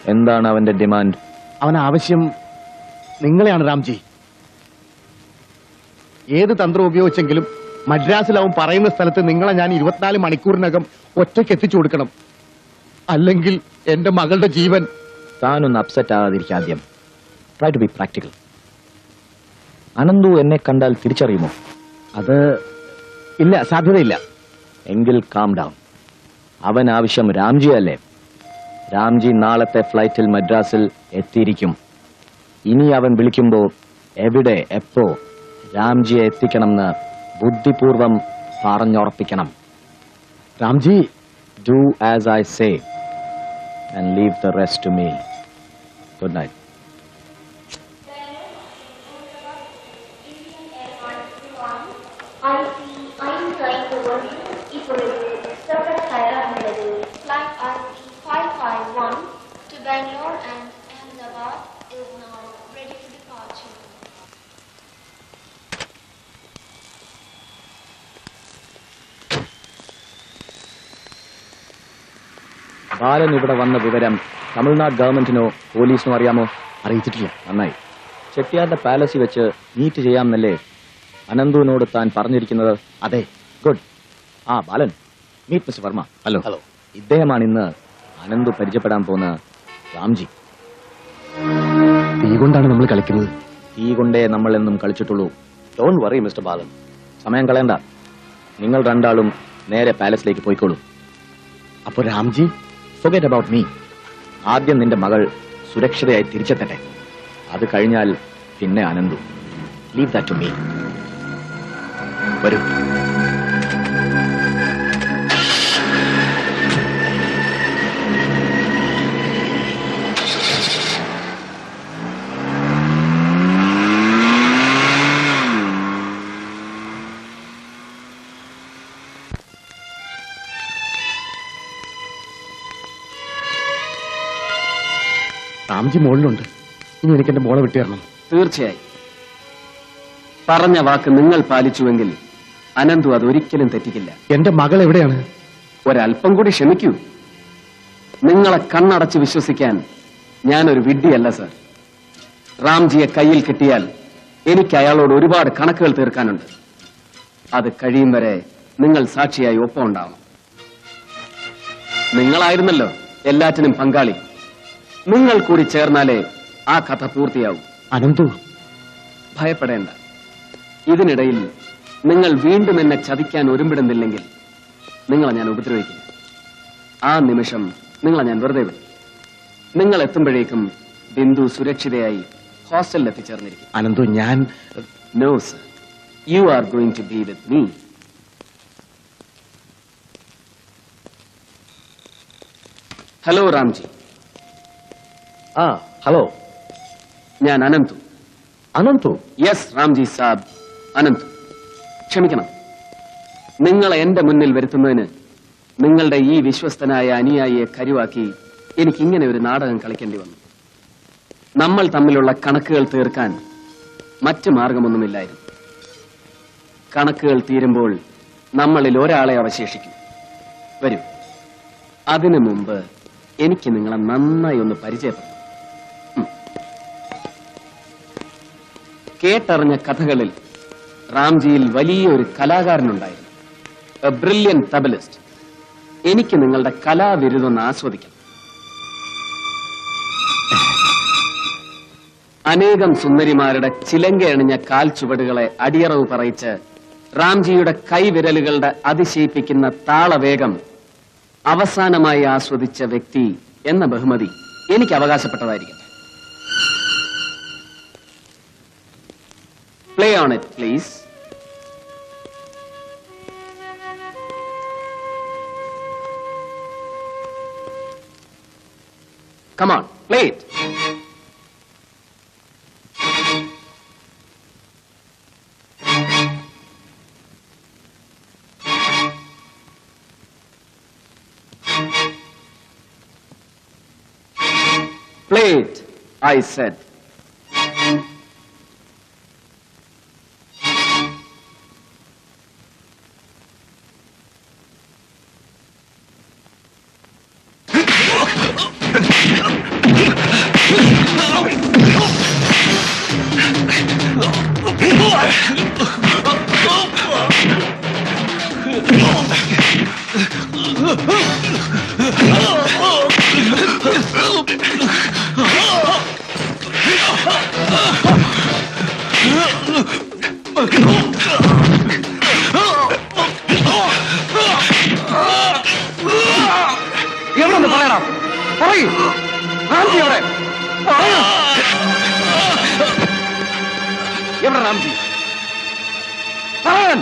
എന്താണ് അവന്റെ ഡിമാൻഡ്? അവൻ ആവശ്യം നിങ്ങളെയാണ് രാംജി. ഏത് തന്ത്രം ഉപയോഗിച്ചെങ്കിലും മദ്രാസിൽ അവൻ പറയുന്ന സ്ഥലത്ത് നിങ്ങളെ ഞാൻ 24 മണിക്കൂറിനകം ഒറ്റയ്ക്ക് എത്തിച്ചു കൊടുക്കണം. അല്ലെങ്കിൽ എന്റെ മകളുടെ ജീവൻ. താനൊന്ന് അപ്സെറ്റ് ആകാതിരിക്കുക. ആദ്യം try to be practical. Ananthu എന്നെ കണ്ടാൽ തിരിച്ചറിയുമോ? അത് ഇല്ല, സാധ്യതയില്ല. എങ്കിൽ കാം ഡൗൺ. അവൻ ആവശ്യം രാംജി അല്ലേ? രാംജി നാളത്തെ ഫ്ലൈറ്റിൽ മദ്രാസിൽ എത്തിയിരിക്കും. ഇനി അവൻ വിളിക്കുമ്പോ എവിടെ എപ്പോ രാംജിയെ എത്തിക്കണമെന്ന് ബുദ്ധിപൂർവം പറഞ്ഞുറപ്പിക്കണം. Ramji, do as I say and leave the rest to me. Good night. Bangalore and Ahmedabad is now ready for departure. Balan ഇവിടെ വന്ന വിവരം തമിഴ്നാട് ഗവൺമെന്റിനോ പോലീസിനോ അറിയാമോ? അറിയിച്ചിട്ടില്ല. നന്നായി. ചെട്ടിയാരുടെ പാലസിൽ വെച്ച് മീറ്റ് ചെയ്യാമെന്നല്ലേ അനന്തുവിനോട് താൻ പറഞ്ഞിരിക്കുന്നത്? അതെ. ഗുഡ്. ബാലൻ, മീറ്റ് മിസ്റ്റർ വർമ്മ. ഹലോ. ഇദ്ദേഹമാണ് ഇന്ന് അനന്തു പരിചയപ്പെടാൻ പോകുന്ന രാംജി. തീ കൊണ്ടാണ് നമ്മൾ കളിക്കുന്നത്. തീ കൊണ്ടേ നമ്മൾ എന്നും കളിച്ചിട്ടുള്ളൂ. ഡോണ്ട് വറി മിസ്റ്റർ ബാലൻ. സമയം കളയണ്ട. നിങ്ങൾ രണ്ടാളും നേരെ പാലസിലേക്ക് പോയിക്കോളൂ. അപ്പൊ രാംജി? Forget about me. ആദ്യം നിന്റെ മകൾ സുരക്ഷിതയായി തിരിച്ചെത്തട്ടെ. അത് കഴിഞ്ഞാൽ പിന്നെ Ananthu. Leave that to me. വരൂ. രാംജി മുകളിലുണ്ട്. ഇനി എനിക്ക് എന്റെ മോളെ വിട്ടുതരണം. തീർച്ചയായും. പറഞ്ഞ വാക്ക് നിങ്ങൾ പാലിച്ചുവെങ്കിൽ അനന്തു അതൊരിക്കലും തെറ്റിക്കില്ല. എന്റെ മകൾ എവിടെയാണ്? ഒരല്പം കൂടി ക്ഷമിക്കൂ. നിങ്ങളെ കണ്ണടച്ച് വിശ്വസിക്കാൻ ഞാനൊരു വിഡ്ഢിയല്ല സർ. റാംജിയെ കയ്യിൽ കിട്ടിയാൽ എനിക്ക് അയാളോട് ഒരുപാട് കണക്കുകൾ തീർക്കാനുണ്ട്. അത് കഴിയും വരെ നിങ്ങൾ സാക്ഷിയായി ഒപ്പം ഉണ്ടാവണം. നിങ്ങളായിരുന്നല്ലോ എല്ലാറ്റിനും പങ്കാളി. നിങ്ങൾ കൂടി ചേർന്നാലേ ആ കഥ പൂർത്തിയാവും. അനന്തു, ഭയപ്പെടേണ്ട. ഇതിനിടയിൽ നിങ്ങൾ വീണ്ടും എന്നെ ചതിക്കാൻ ഒരുമ്പിടുന്നില്ലെങ്കിൽ നിങ്ങളെ ഞാൻ ഉപദ്രവിക്കില്ല. ആ നിമിഷം നിങ്ങളെ ഞാൻ വെറുതെ വിടും. നിങ്ങൾ എത്തുമ്പോഴേക്കും ബിന്ദു സുരക്ഷിതയായി ഹോസ്റ്റലിൽ എത്തിച്ചേർന്നിരിക്കും. അനന്തു, ഞാൻ... no sir, you are going to be with me. Hello Ramji. Hello. ഞാൻ അനന്തു. അനന്തു? യെസ് റാംജി സാബ്, അനന്തു. ക്ഷമിക്കണം, നിങ്ങളെ എന്റെ മുന്നിൽ വരുത്തുന്നതിന് നിങ്ങളുടെ ഈ വിശ്വസ്തനായ അനുയായിയെ കരുവാക്കി എനിക്ക് ഇങ്ങനെ ഒരു നാടകം കളിക്കേണ്ടി വന്നു. നമ്മൾ തമ്മിലുള്ള കണക്കുകൾ തീർക്കാൻ മറ്റു മാർഗമൊന്നുമില്ലായിരുന്നു. കണക്കുകൾ തീരുമ്പോൾ നമ്മളിൽ ഒരാളെ അവശേഷിക്കും. വരൂ, അതിനു മുമ്പ് എനിക്ക് നിങ്ങളെ നന്നായി ഒന്ന് പരിചയപ്പെടണം. കേട്ടറിഞ്ഞ കഥകളിൽ റാംജിയിൽ വലിയൊരു കലാകാരനുണ്ടായിരുന്നു, എ ബ്രില്യൻ തബലിസ്റ്റ്. എനിക്ക് നിങ്ങളുടെ കലാവിരുതൊന്ന് ആസ്വദിക്കണം. അനേകം സുന്ദരിമാരുടെ ചിലങ്കയണിഞ്ഞ കാൽ ചുവടുകളെ അടിയറവ് പറയിച്ച് റാംജിയുടെ കൈവിരലുകളുടെ അതിശയിപ്പിക്കുന്ന താളവേഗം അവസാനമായി ആസ്വദിച്ച വ്യക്തി എന്ന ബഹുമതി എനിക്ക് അവകാശപ്പെട്ടതായിരിക്കട്ടെ. Play on it, please. Come on, play it. Play it, I said. എവിടെ നിന്ന് പറയടാ, പറയൂ. റാംജി എവിടെ? എവിടെ റാംജി? പറയാൻ